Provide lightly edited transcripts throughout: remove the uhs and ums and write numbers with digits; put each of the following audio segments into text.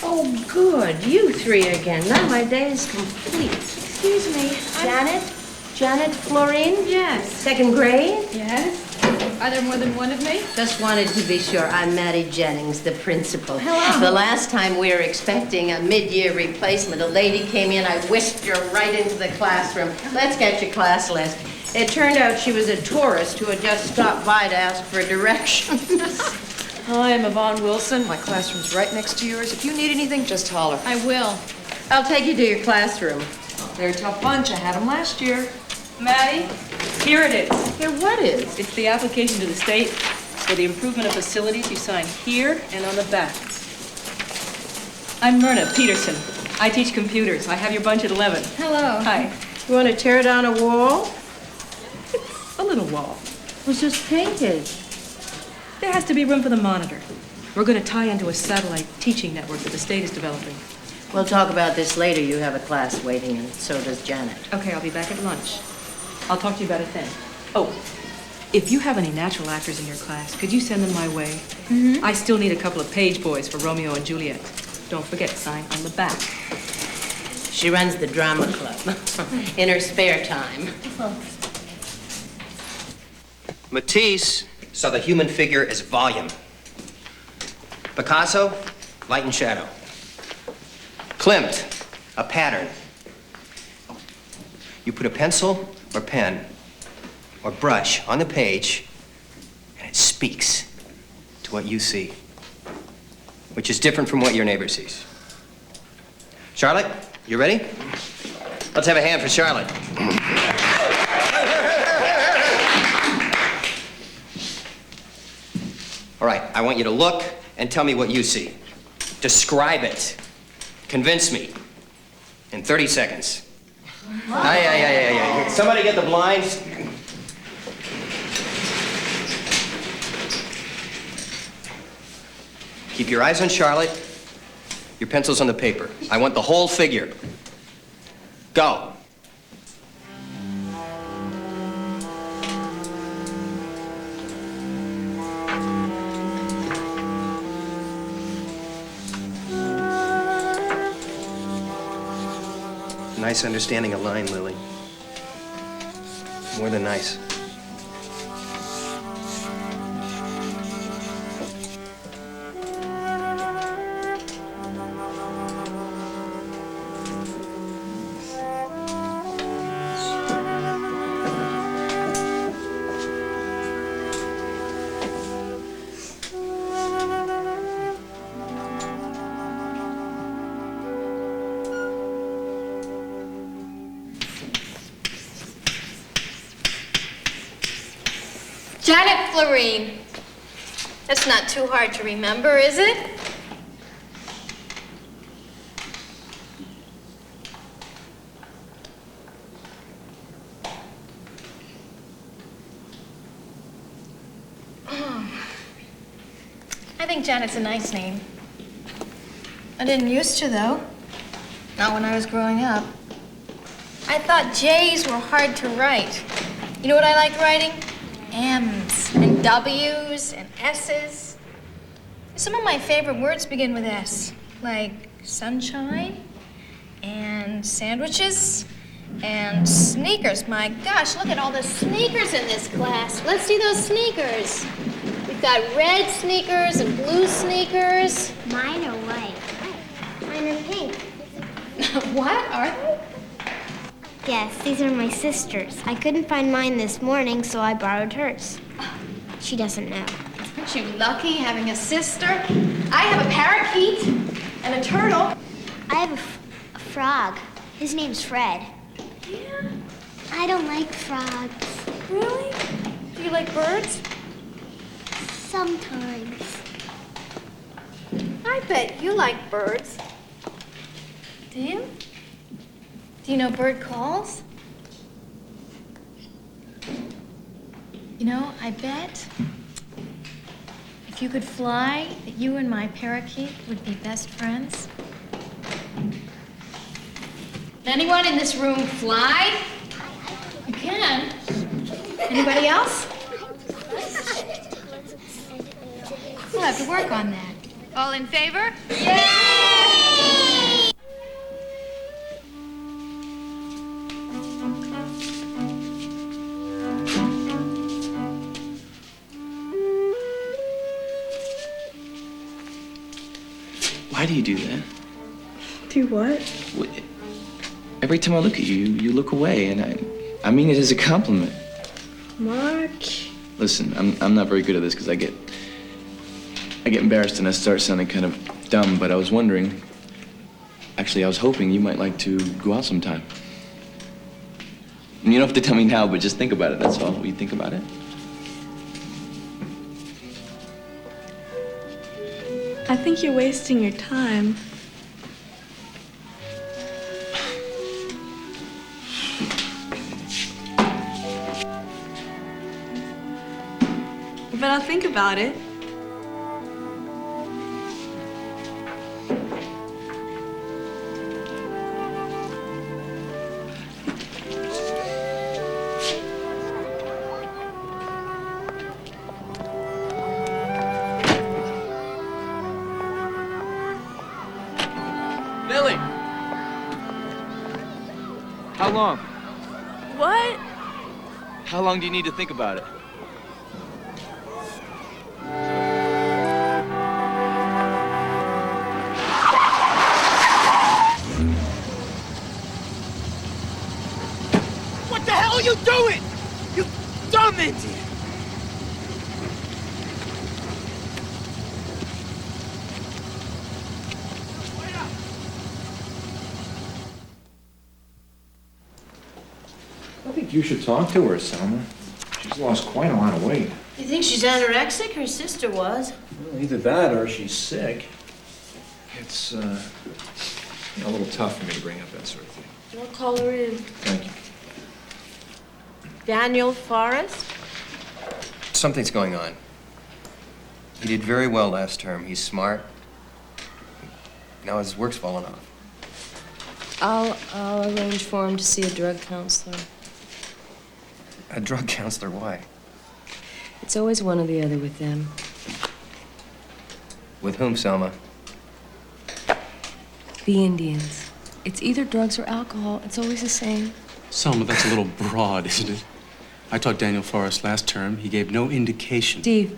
Oh, good. You three again. Now my day is complete. Excuse me. Janet? Janet Florine? Yes. Second grade? Yes. Are there more than one of me? Just wanted to be sure. I'm Mattie Jennings, the principal. Hello. The last time we were expecting a mid-year replacement, a lady came in. I whisked her right into the classroom. Let's get your class list. It turned out she was a tourist who had just stopped by to ask for directions. Hi, I'm Yvonne Wilson. My classroom's right next to yours. If you need anything, just holler. I will. I'll take you to your classroom. They're a tough bunch. I had them last year. Maddie, here it is. Here, what is? It's the application to the state for the improvement of facilities. You sign here and on the back. I'm Myrna Peterson. I teach computers. I have your bunch at 11. Hello. Hi. You want to tear down a wall? It's a little wall. It was just painted. There has to be room for the monitor. We're going to tie into a satellite teaching network that the state is developing. We'll talk about this later. You have a class waiting, and so does Janet. Okay, I'll be back at lunch. I'll talk to you about it then. Oh, if you have any natural actors in your class, could you send them my way? Mm-hmm. I still need a couple of page boys for Romeo and Juliet. Don't forget, sign on the back. She runs the drama club in her spare time. Matisse saw the human figure as volume. Picasso, light and shadow. Klimt, a pattern. You put a pencil or pen or brush on the page, and it speaks to what you see, which is different from what your neighbor sees. Charlotte, you ready? Let's have a hand for Charlotte. All right, I want you to look and tell me what you see. Describe it. Convince me. In 30 seconds. Aye. Somebody get the blinds. Keep your eyes on Charlotte. Your pencil's on the paper. I want the whole figure. Go. Nice understanding of line, Lily. More than nice. Janet Florine. That's not too hard to remember, is it? I think Janet's a nice name. I didn't used to, though. Not when I was growing up. I thought J's were hard to write. You know what I liked writing? M's and W's and S's. Some of my favorite words begin with S, like sunshine and sandwiches and sneakers. My gosh, look at all the sneakers in this class. Let's see those sneakers. We've got red sneakers and blue sneakers. Mine are white. Mine are pink. What are they? Yes, these are my sisters. I couldn't find mine this morning, so I borrowed hers. She doesn't know. Aren't you lucky having a sister? I have a parakeet and a turtle. I have a frog. His name's Fred. Yeah? I don't like frogs. Really? Do you like birds? Sometimes. I bet you like birds. Do you? Do you know bird calls? You know, I bet if you could fly, that you and my parakeet would be best friends. Anyone in this room fly? You can. Anybody else? have to work on that. All in favor? Why do you do that? Do what? Every time I look at you, you look away, and I mean it as a compliment. Mark. Listen, I'm not very good at this because I get embarrassed and I start sounding kind of dumb, but I was wondering, actually, I was hoping you might like to go out sometime. You don't have to tell me now, but just think about it, that's all. Will you think about it? I think you're wasting your time. But I'll think about it. Lily! How long? What? How long do you need to think about it? What the hell are you doing? You dumb Indian! I think you should talk to her, Selma. She's lost quite a lot of weight. You think she's anorexic? Her sister was. Well, either that or she's sick. It's a little tough for me to bring up that sort of thing. I'll call her in. Thank you. Daniel Forrest? Something's going on. He did very well last term. He's smart. Now his work's fallen off. I'll arrange for him to see a drug counselor. A drug counselor, why? It's always one or the other with them. With whom, Selma? The Indians. It's either drugs or alcohol. It's always the same. Selma, that's a little broad, isn't it? I talked to Daniel Forrest last term. He gave no indication. Steve,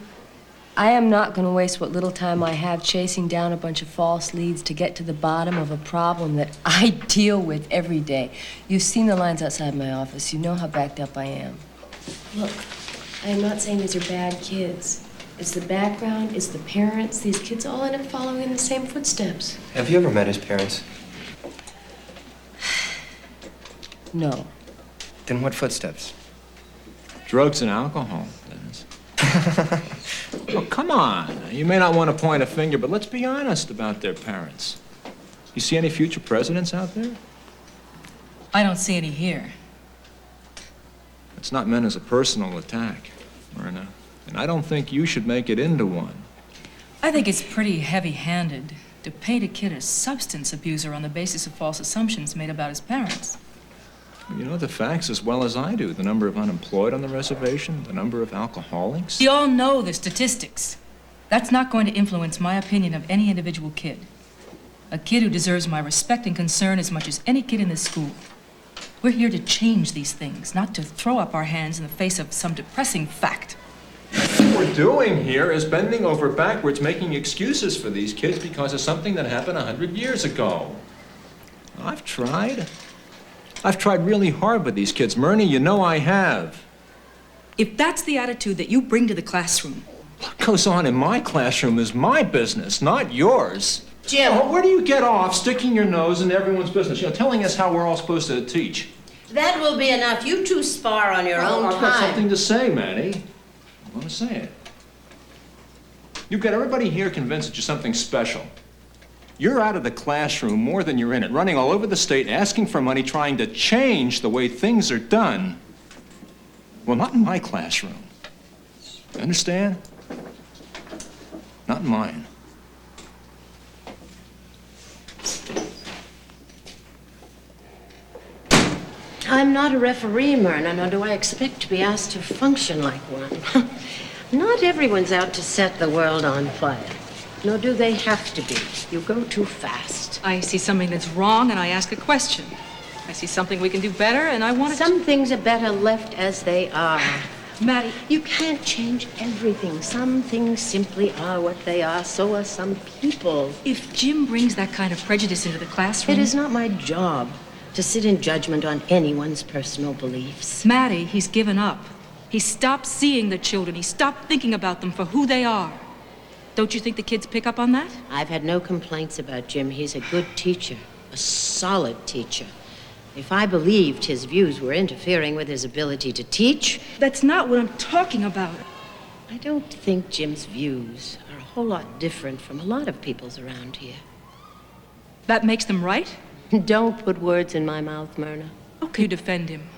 I am not going to waste what little time I have chasing down a bunch of false leads to get to the bottom of a problem that I deal with every day. You've seen the lines outside my office. You know how backed up I am. Look, I am not saying these are bad kids. It's the background, it's the parents. These kids all end up following in the same footsteps. Have you ever met his parents? No. Then what footsteps? Drugs and alcohol, Dennis. Oh, come on. You may not want to point a finger, but let's be honest about their parents. You see any future presidents out there? I don't see any here. It's not meant as a personal attack, Myrna. And I don't think you should make it into one. I think it's pretty heavy-handed to paint a kid a substance abuser on the basis of false assumptions made about his parents. You know the facts as well as I do. The number of unemployed on the reservation, the number of alcoholics. You all know the statistics. That's not going to influence my opinion of any individual kid. A kid who deserves my respect and concern as much as any kid in this school. We're here to change these things, not to throw up our hands in the face of some depressing fact. What we're doing here is bending over backwards, making excuses for these kids because of something that happened 100 years ago. I've tried. I've tried really hard with these kids. Myrna, you know I have. If that's the attitude that you bring to the classroom. What goes on in my classroom is my business, not yours. Jim. Oh, where do you get off sticking your nose in everyone's business? You know, telling us how we're all supposed to teach. That will be enough. You two spar on your own I've got time. something to say, Manny. I want to say it. You've got everybody here convinced that you're something special. You're out of the classroom more than you're in it, running all over the state, asking for money, trying to change the way things are done. Well, not in my classroom. You understand? Not in mine. I'm not a referee, Myrna, nor do I expect to be asked to function like one. Not everyone's out to set the world on fire. Nor do they have to be. You go too fast. I see something that's wrong and I ask a question. I see something we can do better and I want to... Some things are better left as they are. Maddie, you can't change everything. Some things simply are what they are. So are some people. If Jim brings that kind of prejudice into the classroom... It is not my job to sit in judgment on anyone's personal beliefs. Maddie, he's given up. He stopped seeing the children. He stopped thinking about them for who they are. Don't you think the kids pick up on that? I've had no complaints about Jim. He's a good teacher, a solid teacher. If I believed his views were interfering with his ability to teach... That's not what I'm talking about. I don't think Jim's views are a whole lot different from a lot of people's around here. That makes them right? Don't put words in my mouth, Myrna. How can you defend him?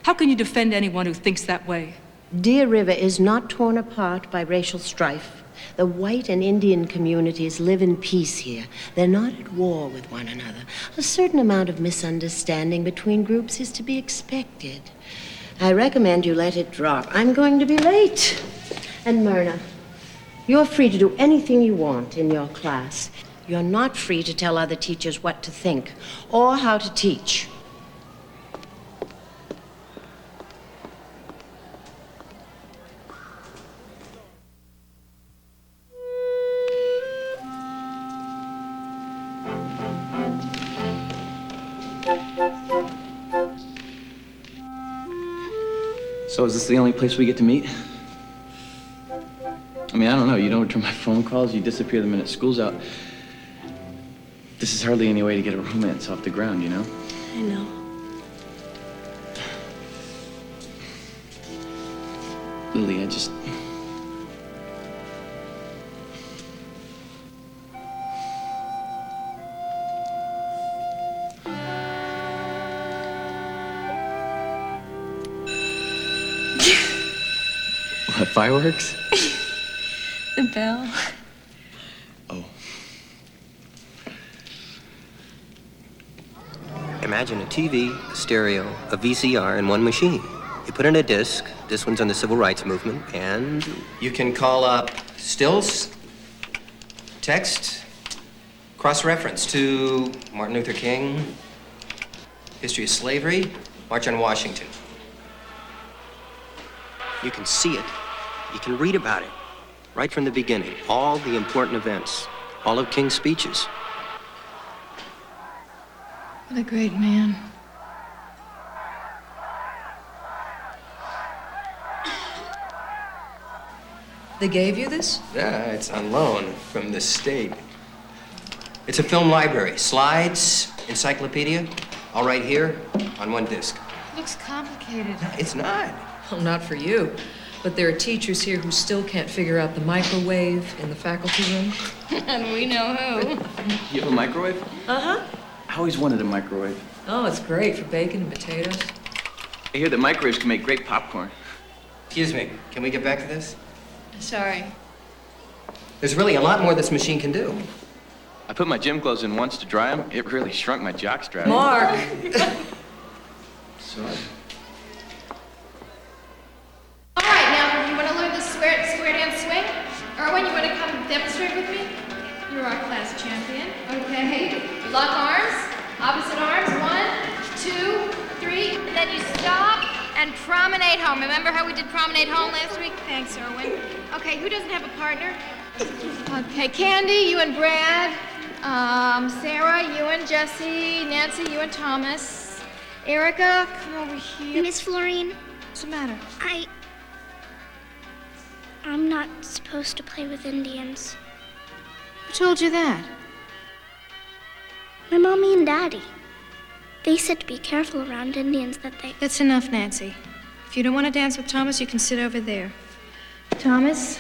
How can you defend anyone who thinks that way? Deer River is not torn apart by racial strife. The white and Indian communities live in peace here. They're not at war with one another. A certain amount of misunderstanding between groups is to be expected. I recommend you let it drop. I'm going to be late. And Myrna, you're free to do anything you want in your class. You're not free to tell other teachers what to think or how to teach. So is this the only place we get to meet? I mean, I don't know. You don't return my phone calls. You disappear the minute school's out. This is hardly any way to get a romance off the ground, you know? I know. Lily, I just... What, fireworks? The bell. Oh. Imagine a TV, a stereo, a VCR in one machine. You put in a disc, this one's on the civil rights movement, and you can call up stills, text, cross-reference to Martin Luther King, history of slavery, March on Washington. You can see it. You can read about it. Right from the beginning. All the important events. All of King's speeches. What a great man. They gave you this? Yeah, it's on loan from the state. It's a film library. Slides, encyclopedia, all right here on one disc. Looks complicated. It's not. Well, not for you. But there are teachers here who still can't figure out the microwave in the faculty room. And we know who. You have a microwave? Uh-huh. I always wanted a microwave. Oh, it's great for bacon and potatoes. I hear that microwaves can make great popcorn. Excuse me, can we get back to this? Sorry. There's really a lot more this machine can do. I put my gym clothes in once to dry them. It really shrunk my jockstrap. Mark! Sorry. All right, now, you want to learn the square dance swing? Erwin, you want to come demonstrate with me? You're our class champion. Okay. Lock arms, opposite arms. 1, 2, 3. And then you stop and promenade home. Remember how we did promenade home last week? Thanks, Erwin. Okay, who doesn't have a partner? Okay, Candy, you and Brad. Sarah, you and Jesse. Nancy, you and Thomas. Erica, come over here. Miss Florine? What's the matter? I'm not supposed to play with Indians. Who told you that? My mommy and daddy. They said to be careful around Indians that they... That's enough, Nancy. If you don't want to dance with Thomas, you can sit over there. Thomas,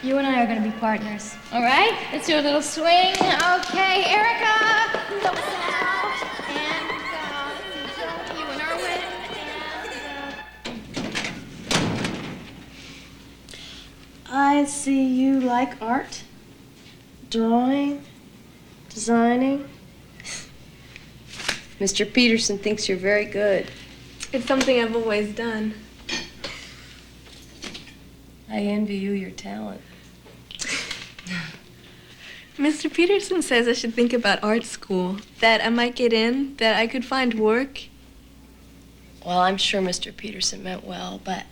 you and I are going to be partners. All right? Let's do a little swing. Okay, Erica. Go out. And let's see, you and Erwin. I see you like art, drawing, designing. Mr. Peterson thinks you're very good. It's something I've always done. I envy you your talent. Mr. Peterson says I should think about art school, that I might get in, that I could find work. Well, I'm sure Mr. Peterson meant well, but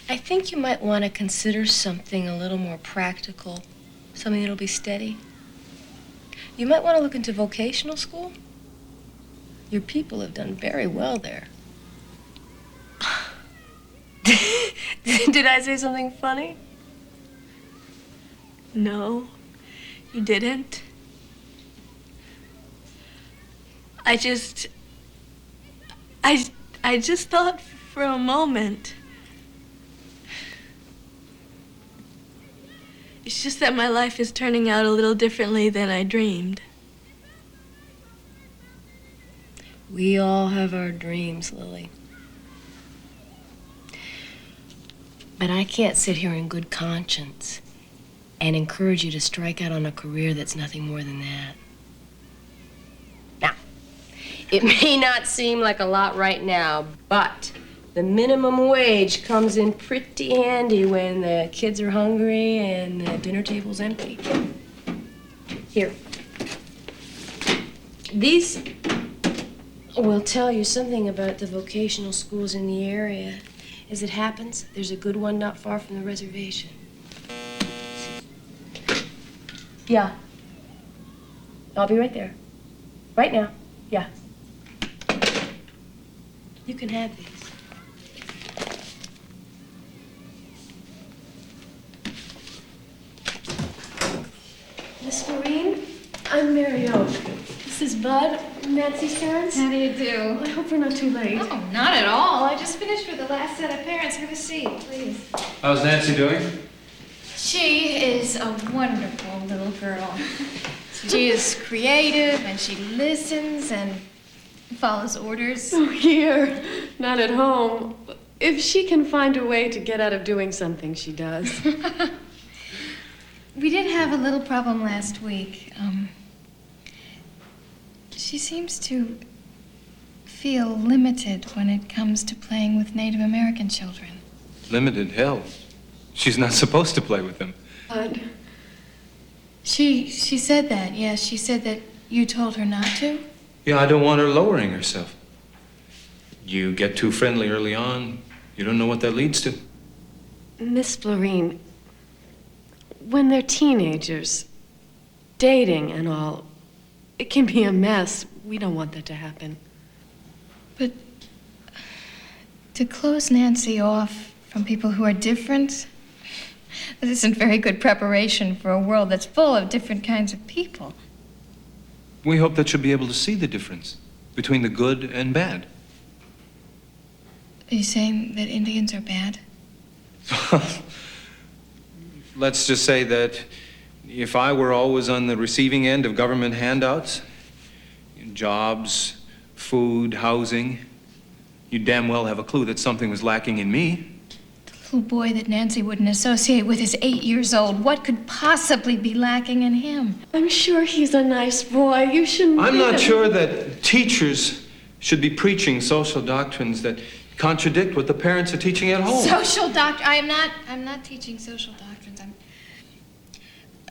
I think you might want to consider something a little more practical, something that'll be steady. You might want to look into vocational school. Your people have done very well there. Did I say something funny? No, you didn't. I just thought for a moment. It's just that my life is turning out a little differently than I dreamed. We all have our dreams, Lily. But I can't sit here in good conscience and encourage you to strike out on a career that's nothing more than that. Now, it may not seem like a lot right now, but the minimum wage comes in pretty handy when the kids are hungry and the dinner table's empty. Here. These will tell you something about the vocational schools in the area. As it happens, there's a good one not far from the reservation. Yeah. I'll be right there. Right now. Yeah. You can have these. Miss Maureen, I'm Mary Oak. This is Bud, Nancy's parents. How do you do? I hope we're not too late. Oh, not at all. I just finished with the last set of parents. Have a seat, please. How's Nancy doing? She is a wonderful little girl. She is creative, and she listens and follows orders. Oh, here, not at home. If she can find a way to get out of doing something, she does. We did have a little problem last week. She seems to feel limited when it comes to playing with Native American children. Limited? Hell. She's not supposed to play with them. Bud. She said that, yes. She said that you told her not to. Yeah, I don't want her lowering herself. You get too friendly early on, you don't know what that leads to. Miss Florine, when they're teenagers, dating and all, it can be a mess. We don't want that to happen. But to close Nancy off from people who are different, that isn't very good preparation for a world that's full of different kinds of people. We hope that she'll be able to see the difference between the good and bad. Are you saying that Indians are bad? Let's just say that if I were always on the receiving end of government handouts, jobs, food, housing, you'd damn well have a clue that something was lacking in me. The little boy that Nancy wouldn't associate with is 8 years old. What could possibly be lacking in him? I'm sure he's a nice boy. You shouldn't. I'm hit not him. sure that teachers should be preaching social doctrines that contradict what the parents are teaching at home. Social doctrine. I'm not teaching social doctrines.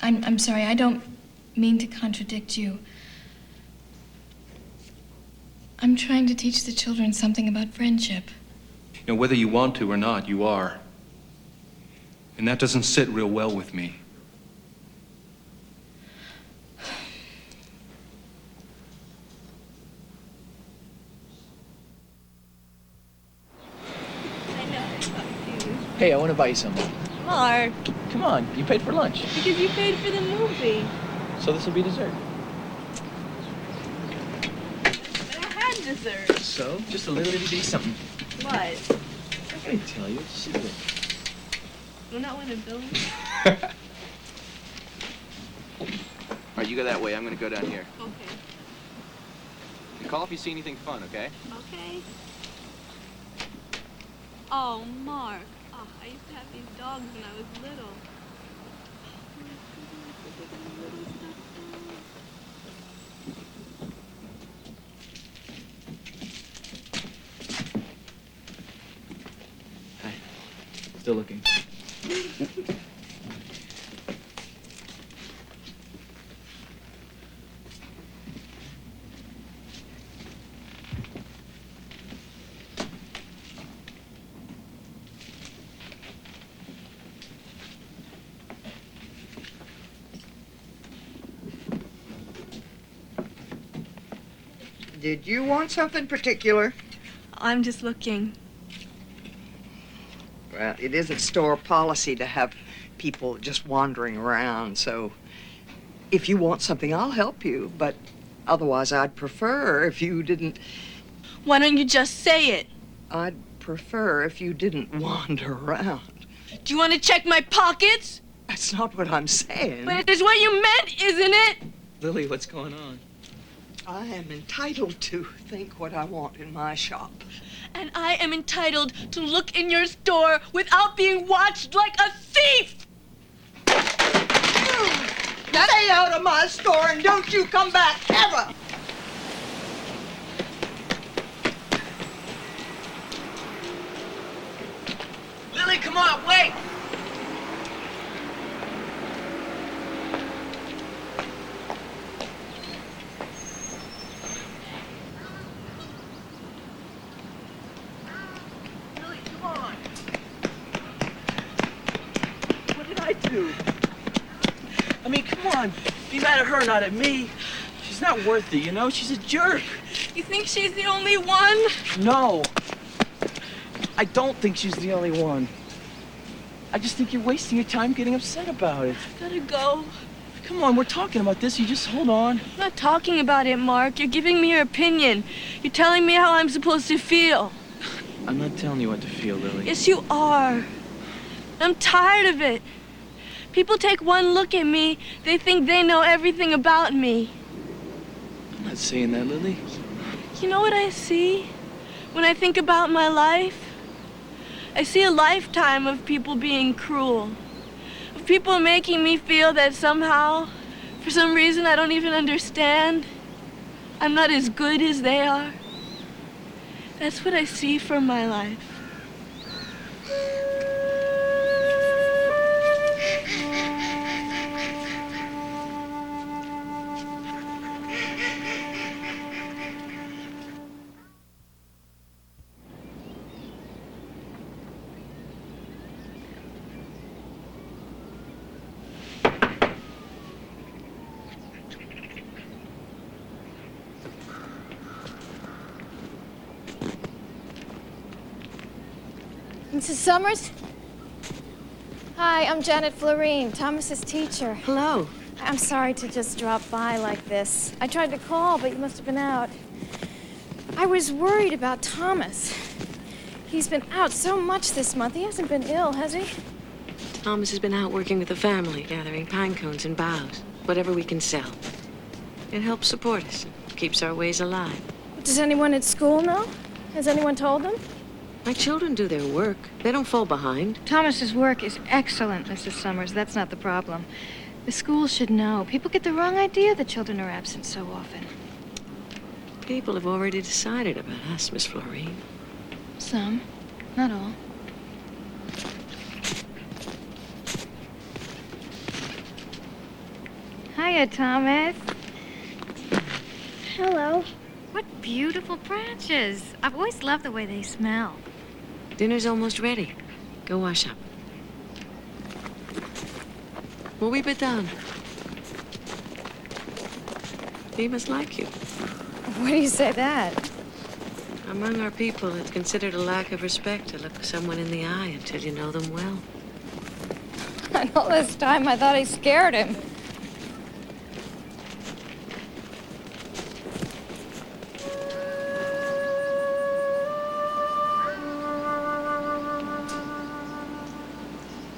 I'm sorry. I don't mean to contradict you. I'm trying to teach the children something about friendship. You know, whether you want to or not, you are. And that doesn't sit real well with me. Hey, I want to buy you something. Mark, Come on, you paid for lunch. because you paid for the movie. So this will be dessert. But I had dessert. So, just a little itty bitty something. What? I can tell you. Just a little. Well, not when it builds. All right, you go that way. I'm going to go down here. Okay. And call if you see anything fun, okay? Okay. Oh, Mark. Oh, I used to have these dogs when I was little. still looking. Did you want something particular? I'm just looking. Well, it isn't store policy to have people just wandering around, so if you want something, I'll help you, but otherwise I'd prefer if you didn't... Why don't you just say it? I'd prefer if you didn't wander around. Do you want to check my pockets? That's not what I'm saying. But it is what you meant, isn't it? Lily, what's going on? I am entitled to think what I want in my shop. And I am entitled to look in your store without being watched like a thief! Stay out of my store and don't you come back ever! Lily, come on, wait! Lily, come on! What did I do? I mean, come on. Be mad at her, not at me. She's not worth it, you know? She's a jerk. You think she's the only one? No. I don't think she's the only one. I just think you're wasting your time getting upset about it. Gotta go. Come on, we're talking about this. You just hold on. I'm not talking about it, Mark. You're giving me your opinion. You're telling me how I'm supposed to feel. I'm not telling you what to feel, Lily. Yes, you are. I'm tired of it. People take one look at me, they think they know everything about me. I'm not saying that, Lily. You know what I see when I think about my life? I see a lifetime of people being cruel, of people making me feel that somehow, for some reason I don't even understand, I'm not as good as they are. That's what I see from my life. Mrs. Summers? Hi, I'm Janet Florine, Thomas's teacher. Hello. I'm sorry to just drop by like this. I tried to call, but you must have been out. I was worried about Thomas. He's been out so much this month. He hasn't been ill, has he? Thomas has been out working with the family, gathering pine cones and boughs, whatever we can sell. It helps support us, keeps our ways alive. Does anyone at school know? Has anyone told them? My children do their work. They don't fall behind. Thomas's work is excellent, Mrs. Summers. That's not the problem. The school should know. People get the wrong idea that children are absent so often. People have already decided about us, Miss Florine. Some, not all. Hiya, Thomas. Hello. What beautiful branches. I've always loved the way they smell. Dinner's almost ready. Go wash up. Will we be done? He must like you. Why do you say that? Among our people, it's considered a lack of respect to look someone in the eye until you know them well. And all this time I thought I scared him.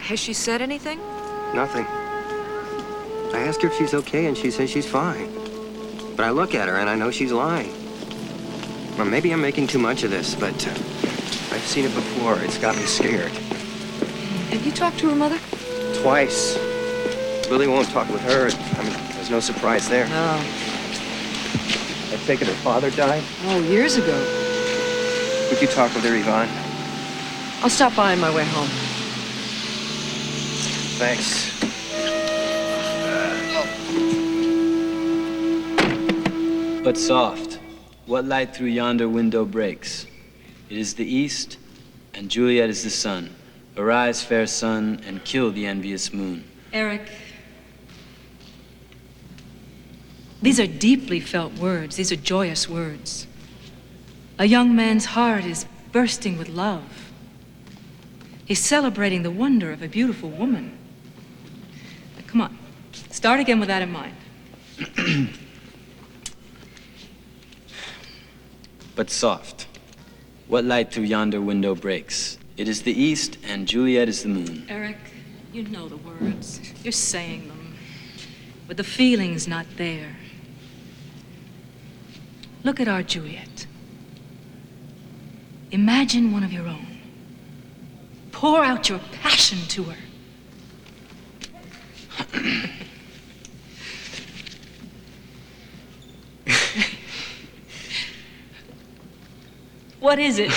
Has she said anything? Nothing. I asked her if she's okay, and she says she's fine. But I look at her, and I know she's lying. Or maybe I'm making too much of this, but I've seen it before. It's got me scared. Have you talked to her mother? Twice. Lily won't talk with her. I mean, there's no surprise there. Oh. I take it her father died? Oh, years ago. Would you talk with her, Yvonne? I'll stop by on my way home. thanks. But soft, what light through yonder window breaks? It is the east, and Juliet is the sun. Arise, fair sun, and kill the envious moon. Eric, these are deeply felt words. These are joyous words. A young man's heart is bursting with love. He's celebrating the wonder of a beautiful woman. Now, come on, start again with that in mind. But soft, what light through yonder window breaks? It is the east, and Juliet is the moon. Eric, you know the words. You're saying them, but the feeling's not there. Look at our Juliet. Imagine one of your own. Pour out your passion to her. What is it?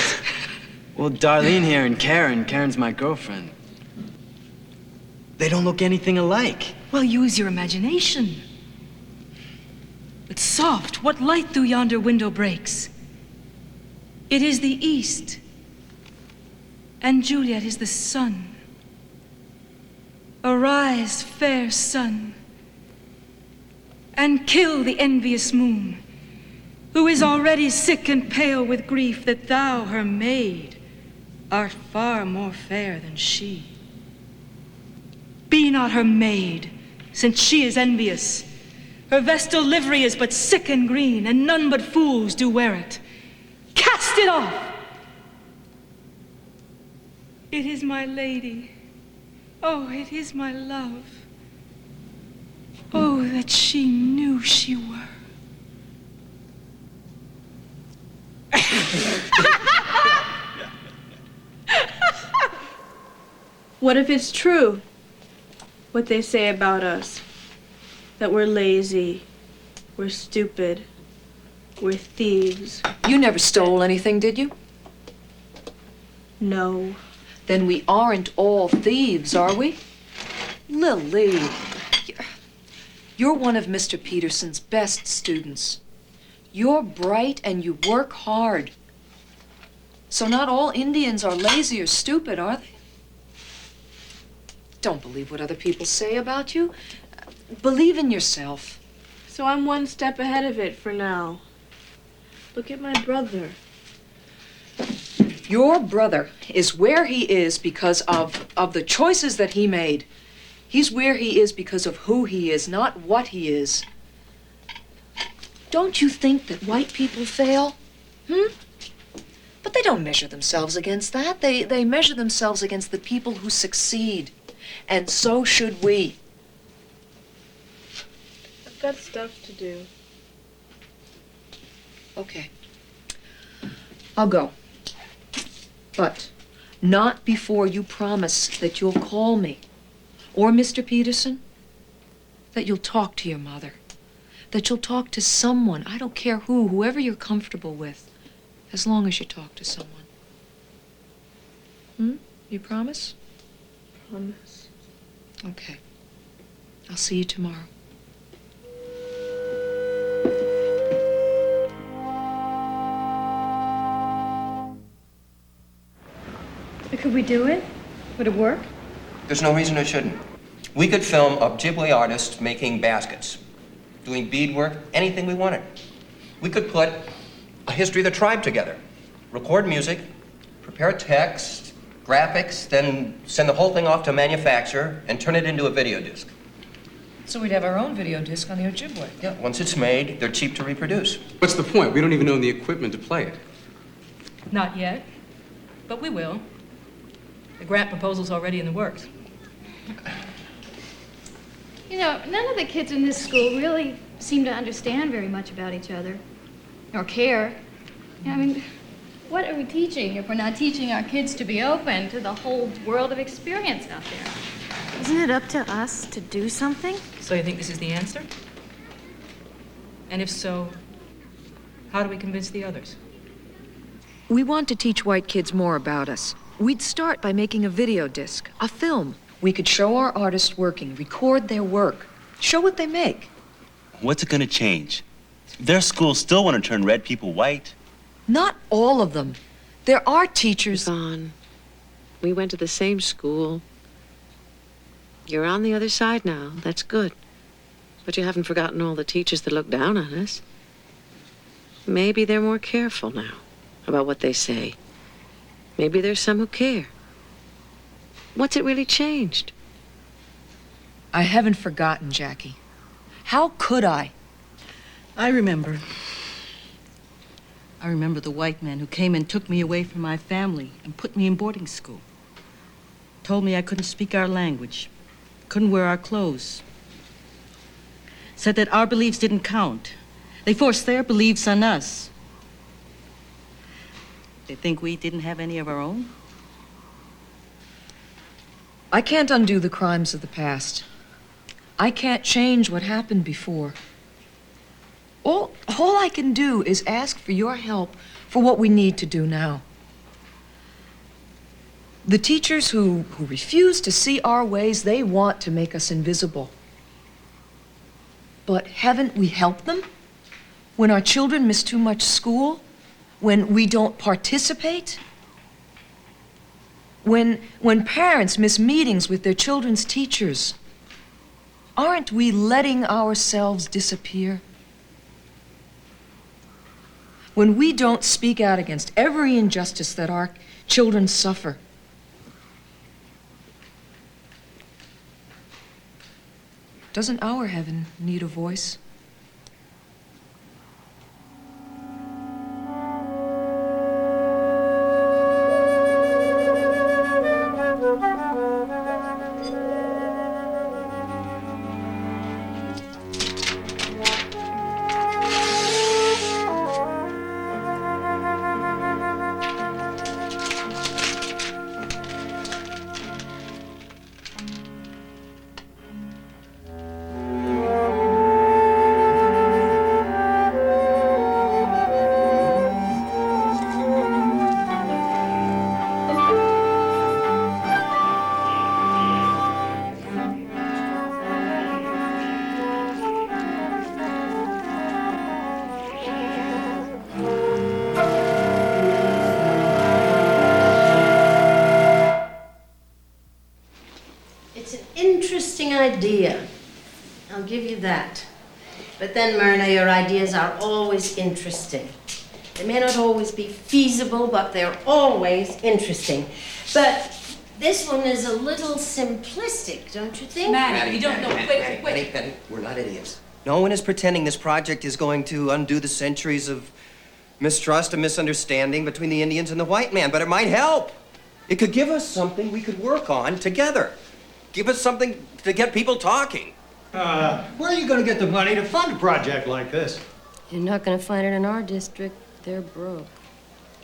Well, Darlene here and Karen's my girlfriend. They don't look anything alike. Well, use your imagination. But soft, what light through yonder window breaks? It is the east, and Juliet is the sun. Arise, fair sun, and kill the envious moon, who is already sick and pale with grief that thou, her maid, art far more fair than she. Be not her maid, since she is envious. Her vestal livery is but sick and green, and none but fools do wear it. Cast it off! It is my lady. Oh, it is my love. Oh, that she knew she were. What if it's true, what they say about us? That we're lazy, we're stupid, we're thieves. You never stole anything, did you? No. Then we aren't all thieves, are we? Lily, you're one of Mr. Peterson's best students. You're bright and you work hard. So not all Indians are lazy or stupid, are they? Don't believe what other people say about you. Believe in yourself. So I'm one step ahead of it for now. Look at my brother. Your brother is where he is because of the choices that he made. He's where he is because of who he is, not what he is. Don't you think that white people fail? But they don't measure themselves against that. They measure themselves against the people who succeed. And so should we. I've got stuff to do. Okay. I'll go. But not before you promise that you'll call me, or Mr. Peterson, that you'll talk to your mother, that you'll talk to someone, I don't care who, whoever you're comfortable with, as long as you talk to someone. You promise? Promise. Okay. I'll see you tomorrow. Could we do it? Would it work? There's no reason it shouldn't. We could film a Ghibli artist making baskets, doing beadwork, anything we wanted. We could put a history of the tribe together, record music, prepare text, graphics, then send the whole thing off to a manufacturer and turn it into a video disc. So we'd have our own video disc on the Ojibwe. Yeah, once it's made, they're cheap to reproduce. What's the point? We don't even own the equipment to play it. Not yet, but we will. The grant proposal's already in the works. You know, none of the kids in this school really seem to understand very much about each other, or care. I mean, what are we teaching if we're not teaching our kids to be open to the whole world of experience out there? Isn't it up to us to do something? So you think this is the answer? And if so, how do we convince the others? We want to teach white kids more about us. We'd start by making a video disc, a film. We could show our artists working, record their work, show what they make. What's it gonna change? Their schools still want to turn red people white. Not all of them. There are teachers. Yvonne, we went to the same school. You're on the other side now. That's good. But you haven't forgotten all the teachers that look down on us. Maybe they're more careful now about what they say. Maybe there's some who care. What's it really changed? I haven't forgotten, Jackie. How could I? I remember. I remember the white man who came and took me away from my family and put me in boarding school. Told me I couldn't speak our language, couldn't wear our clothes. Said that our beliefs didn't count. They forced their beliefs on us. They think we didn't have any of our own? I can't undo the crimes of the past. I can't change what happened before. All I can do is ask for your help for what we need to do now. The teachers who refuse to see our ways, they want to make us invisible. But haven't we helped them? When our children miss too much school? When we don't participate? When parents miss meetings with their children's teachers? Aren't we letting ourselves disappear? When we don't speak out against every injustice that our children suffer? Doesn't our heaven need a voice? Idea. I'll give you that. But then, Myrna, your ideas are always interesting. They may not always be feasible, but they're always interesting. But this one is a little simplistic, don't you think? Maddie, you don't know. Wait. Maddie, we're not idiots. No one is pretending this project is going to undo the centuries of mistrust and misunderstanding between the Indians and the white man, but it might help. It could give us something we could work on together. Give us something to get people talking. Where are you going to get the money to fund a project like this? You're not going to find it in our district. They're broke.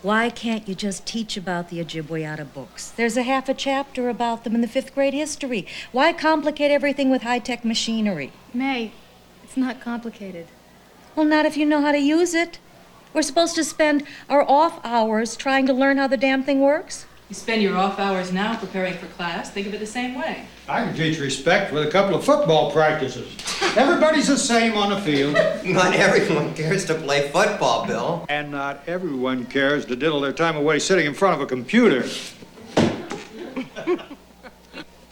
Why can't you just teach about the Ojibwe out of books? There's a half a chapter about them in the 5th grade history. Why complicate everything with high-tech machinery? May, it's not complicated. Well, not if you know how to use it. We're supposed to spend our off hours trying to learn how the damn thing works. You spend your off hours now preparing for class. Think of it the same way. I can teach respect with a couple of football practices. Everybody's the same on the field. Not everyone cares to play football, Bill. And not everyone cares to diddle their time away sitting in front of a computer.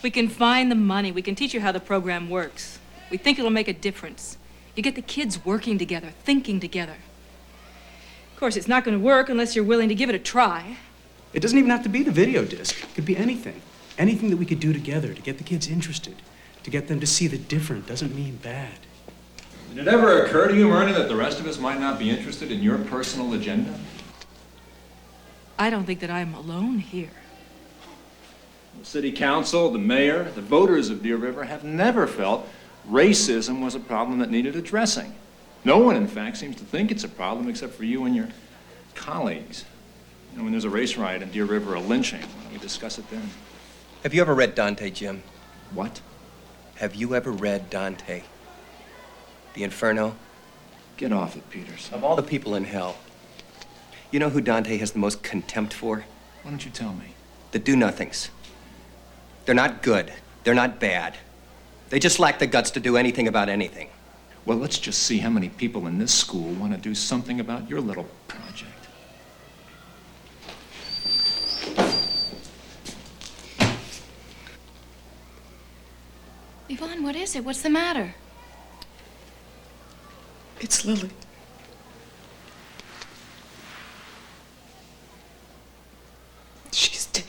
We can find the money. We can teach you how the program works. We think it'll make a difference. You get the kids working together, thinking together. Of course, it's not going to work unless you're willing to give it a try. It doesn't even have to be the video disc. It could be anything. Anything that we could do together to get the kids interested, to get them to see that different doesn't mean bad. Did it ever occur to you, Myrna, that the rest of us might not be interested in your personal agenda? I don't think that I'm alone here. The city council, the mayor, the voters of Deer River have never felt racism was a problem that needed addressing. No one, in fact, seems to think it's a problem except for you and your colleagues. You know, when there's a race riot in Deer River, a lynching, why don't we discuss it then? Have you ever read Dante, Jim? What? Have you ever read Dante? The Inferno? Get off it, Peters. Of all the people in hell, you know who Dante has the most contempt for? Why don't you tell me? The do-nothings. They're not good. They're not bad. They just lack the guts to do anything about anything. Well, let's just see how many people in this school want to do something about your little project. Yvonne, what is it? What's the matter? It's Lily. She's dead.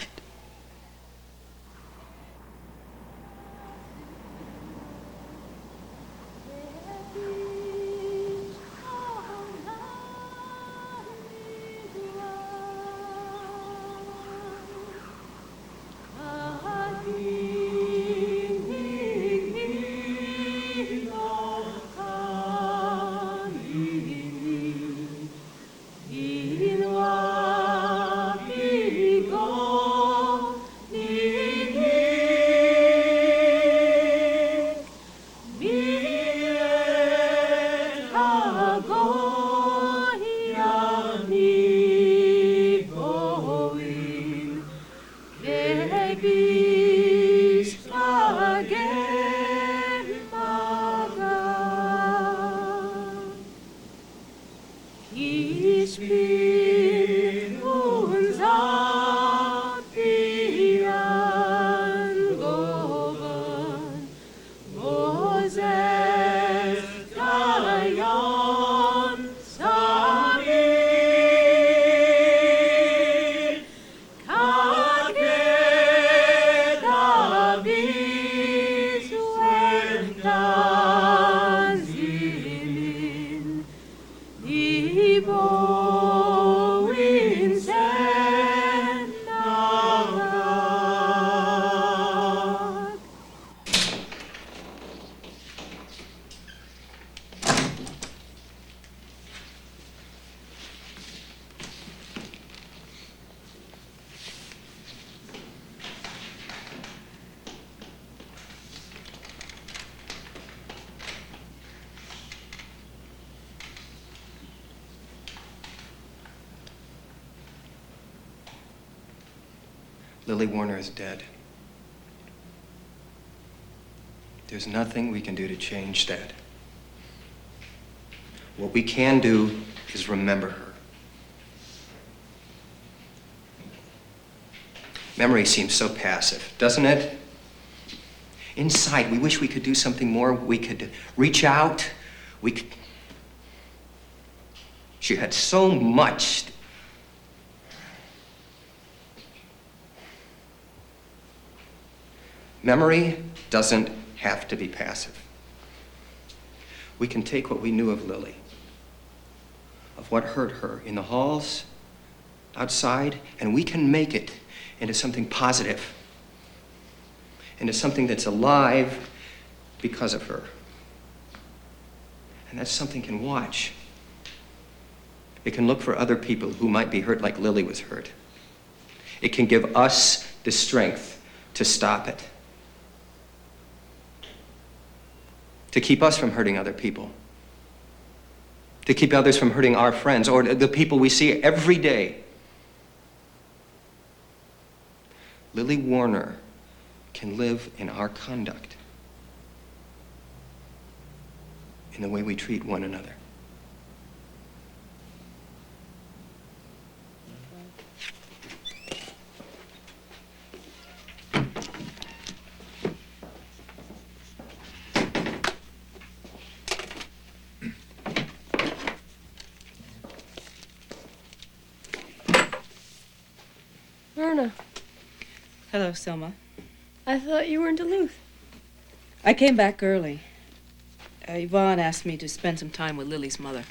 Lily Warner is dead. There's nothing we can do to change that. What we can do is remember her. Memory seems so passive, doesn't it? Inside, we wish we could do something more. We could reach out. She had so much. Memory doesn't have to be passive. We can take what we knew of Lily, of what hurt her in the halls, outside, and we can make it into something positive, into something that's alive because of her. And that something can watch. It can look for other people who might be hurt like Lily was hurt. It can give us the strength to stop it, to keep us from hurting other people, to keep others from hurting our friends or the people we see every day. Lily Warner can live in our conduct, in the way we treat one another. Verna, Hello, Selma. I thought you were in Duluth. I came back early. Yvonne asked me to spend some time with Lily's mother.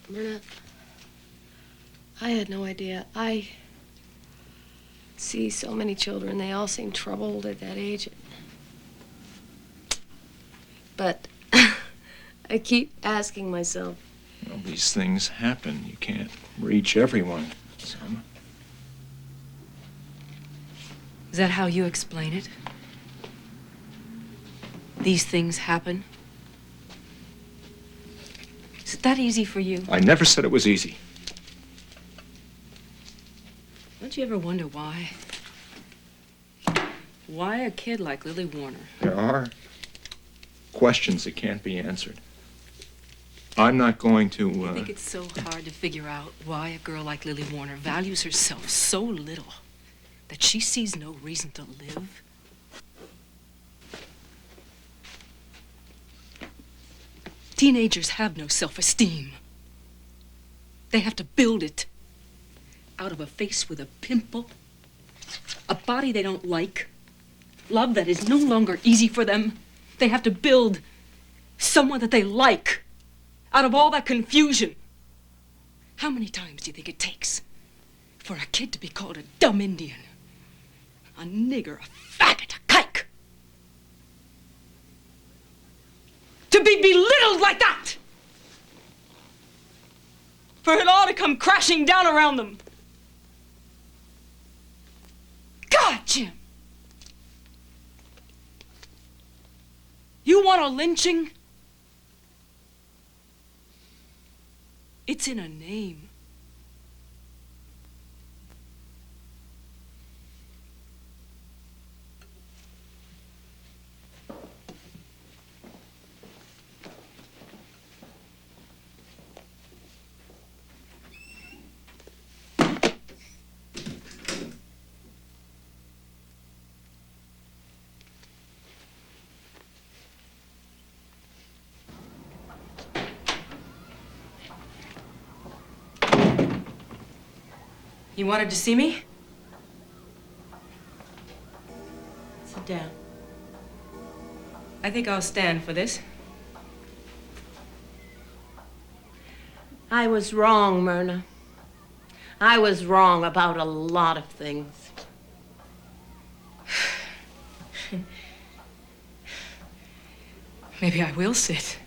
Verna, I had no idea. I see so many children. They all seem troubled at that age. But I keep asking myself, Well, these things happen. You can't reach everyone, Selma. Is that how you explain it? These things happen? Is it that easy for you? I never said it was easy. Don't you ever wonder why? Why a kid like Lily Warner? There are questions that can't be answered. I'm not going to, I think it's so hard to figure out why a girl like Lily Warner values herself so little that she sees no reason to live. Teenagers have no self-esteem. They have to build it out of a face with a pimple, a body they don't like, love that is no longer easy for them. They have to build someone that they like out of all that confusion. How many times do you think it takes for a kid to be called a dumb Indian, a nigger, a faggot, a kike? To be belittled like that! For it all to come crashing down around them. God, Jim! You want a lynching? It's in a name. You wanted to see me? Sit down. I think I'll stand for this. I was wrong, Myrna. I was wrong about a lot of things. Maybe I will sit.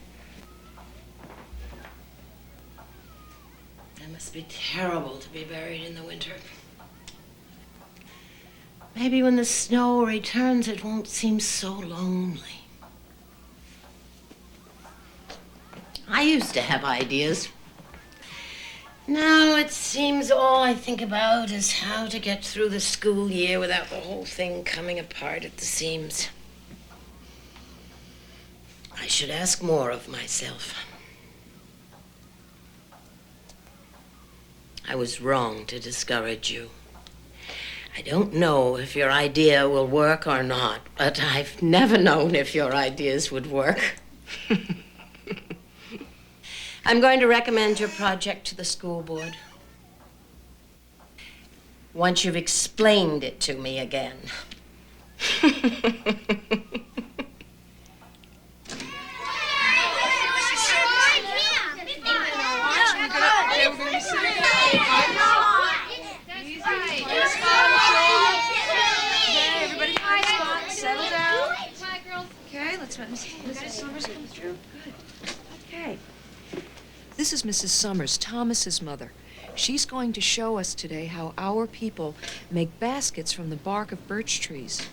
It must be terrible to be buried in the winter. Maybe when the snow returns, it won't seem so lonely. I used to have ideas. Now it seems all I think about is how to get through the school year without the whole thing coming apart at the seams. I should ask more of myself. I was wrong to discourage you. I don't know if your idea will work or not, but I've never known if your ideas would work. I'm going to recommend your project to the school board. Once you've explained it to me again. Mrs. Summers come through? Good. Okay. This is Mrs. Summers, Thomas's mother. She's going to show us today how our people make baskets from the bark of birch trees.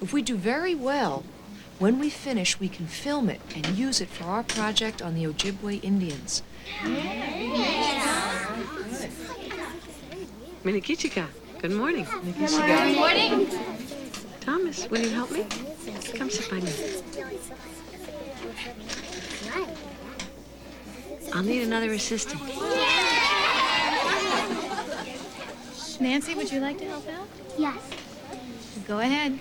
If we do very well, when we finish, we can film it and use it for our project on the Ojibwe Indians. Minikichika, good morning. Good morning. Thomas, will you help me? Come sit by me. I'll need another assistant. Nancy, would you like to help out? Yes. Go ahead.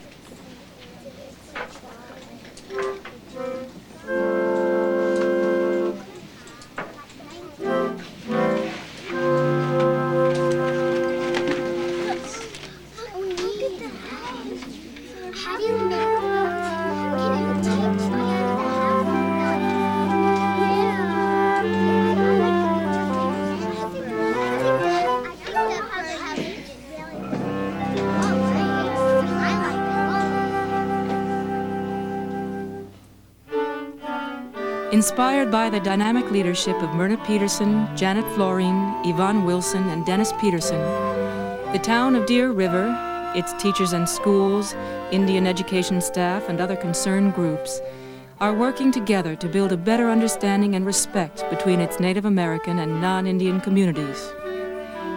Inspired by the dynamic leadership of Myrna Peterson, Janet Florine, Yvonne Wilson, and Dennis Peterson, the town of Deer River, its teachers and schools, Indian education staff, and other concerned groups are working together to build a better understanding and respect between its Native American and non-Indian communities.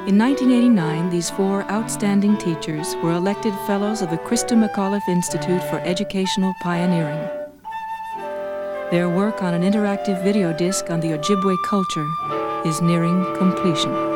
In 1989, these 4 outstanding teachers were elected Fellows of the Christa McAuliffe Institute for Educational Pioneering. Their work on an interactive video disc on the Ojibwe culture is nearing completion.